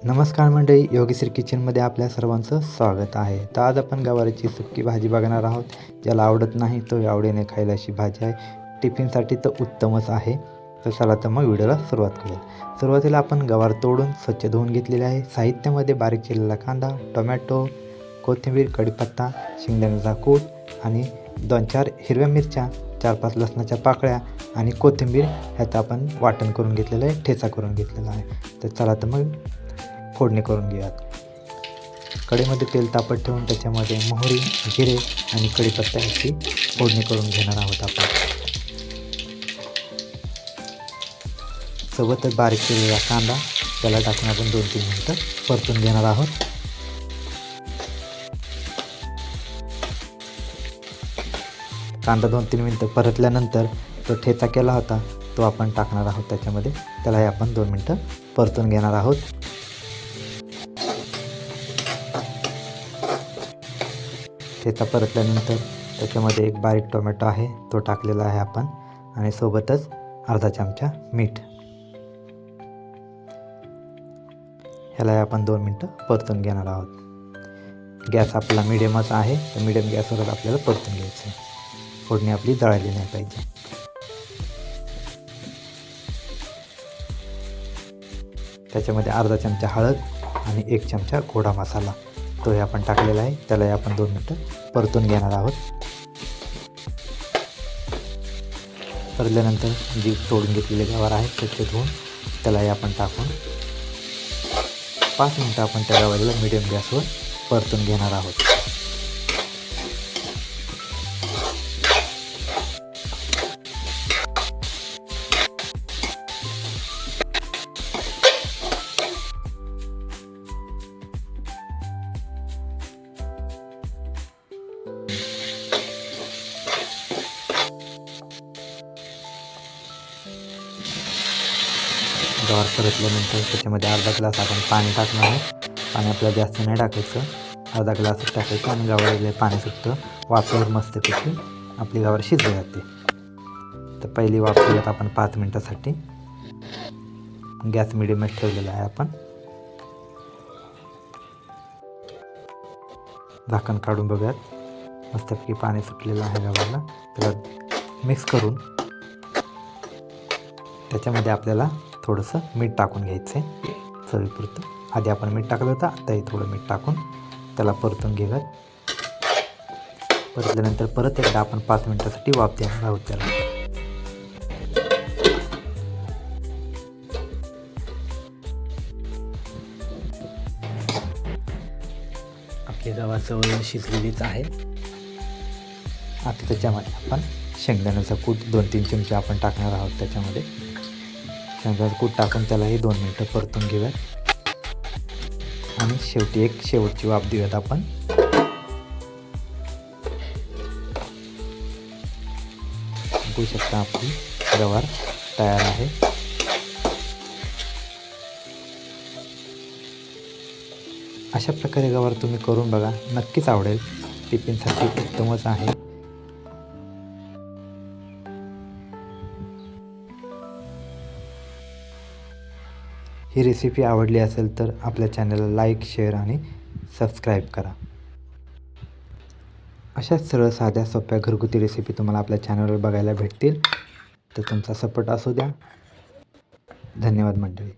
नमस्कार मंडळी, योगेश्री किचनमध्ये आपल्या सर्वांचं स्वागत आहे. तर आज आपण गवारीची सुक्की भाजी बघणार आहोत. ज्याला आवडत नाही तो आवडीने खायला अशी भाजी आहे. टिफिनसाठी तर उत्तमच आहे. तर चला तर मग व्हिडिओला सुरुवात करूया. सुरुवातीला आपण गवार तोडून स्वच्छ धुवून घेतलेले आहे. साहित्यामध्ये बारीक चिरलेला कांदा, टोमॅटो, कोथिंबीर, कढीपत्ता, शेंगदाण्याचा कूट आणि 2-4 हिरव्या मिरच्या, 4-5 लसणाच्या पाकळ्या आणि कोथिंबीर ह्याचं आपण वाटण करून घेतलेलं आहे, ठेचा करून घेतलेला आहे. तर चला तर मग फोडणी करून घेऊयात. कढईमध्ये तेल तापत ठेवून त्याच्यामध्ये मोहरी, जिरे आणि कढीपत्ता ह्याची फोडणी करून घेणार आहोत आपण. सोबतच बारीक केलेला कांदा त्याला टाकून आपण 2-3 मिनिटं परतून घेणार आहोत. कांदा 2-3 मिनिटं परतल्यानंतर जो ठेचा केला होता तो आपण टाकणार आहोत त्याच्यामध्ये. त्यालाही आपण 2 मिनिटं परतून घेणार आहोत. ठेचा परतल्यानंतर त्याच्यामध्ये एक बारीक टोमॅटो आहे तो टाकलेला आहे आपण आणि सोबतच अर्धा चमचा मीठ. ह्यालाही आपण 2 मिनिटं परतून घेणार आहोत. गॅस आपला मिडियमच आहे, तर मिडियम गॅसवरच आपल्याला परतून घ्यायचं आहे. फोडणी आपली जळाली नाही पाहिजे. त्याच्यामध्ये अर्धा चमचा हळद आणि 1 चमचा गोडा मसाला तोही आपण टाकलेला आहे. त्यालाही आपण 2 मिनिटं परतून घेणार आहोत. परतल्यानंतर जी तोडून घेतलेले गवार आहे स्वच्छ धुवून त्यालाही आपण टाकून 5 मिनिटं आपण त्या गवारीला मिडियम गॅसवर परतून घेणार आहोत. गवार परतल्यानंतर त्याच्यामध्ये अर्धा ग्लास आपण पाणी टाकणार आहे. पाणी आपल्याला जास्त नाही टाकायचं, अर्धा ग्लासच टाकायचं आणि गवारीला पाणी सुटतं. वाफेवर मस्तपैकी आपली गवार शिजली जाते. तर पहिली वाफ घेऊयात आपण 5 मिनिटासाठी. गॅस मिडियमच ठेवलेला आहे आपण. झाकण काढून बघूयात. मस्तपैकी पाणी सुटलेलं आहे गवारला. त्याला मिक्स करून त्याच्यामध्ये आपल्याला थोडंसं मीठ टाकून घ्यायचं आहे चवीपुरतं. आधी आपण मीठ टाकलं होतं, आताही थोडं मीठ टाकून त्याला परतून घेऊयात. परतल्यानंतर परत एकदा आपण 5 मिनिटासाठी वाफ देणार आहोत त्याला. आपली गवार जवळ शिजलेलीच आहे. आता त्याच्यामध्ये आपण शेंगदाण्याचा कूट 2-3 चमचे आपण टाकणार आहोत. त्याच्यामध्ये शेंगदाण्याचं कूट टाकून त्यालाही 2 मिनिटं परतून घेऊयात आणि शेवटी एक शेवटची वाफ देऊयात आपण. बघू शकता आपली गवार तयार आहे. अशा प्रकारे गवार तुम्ही करून बघा, नक्कीच आवडेल. टिफिनसाठी उत्तमच आहे. ही रेसिपी आवडली असेल तर आपल्या चॅनलला लाईक, शेअर आणि सबस्क्राईब करा. अशाच सरळ साध्या सोप्या घरगुती रेसिपी तुम्हाला आपल्या चॅनलवर बघायला भेटतील. तर तुमचा सपोर्ट असू द्या. धन्यवाद मंडळी.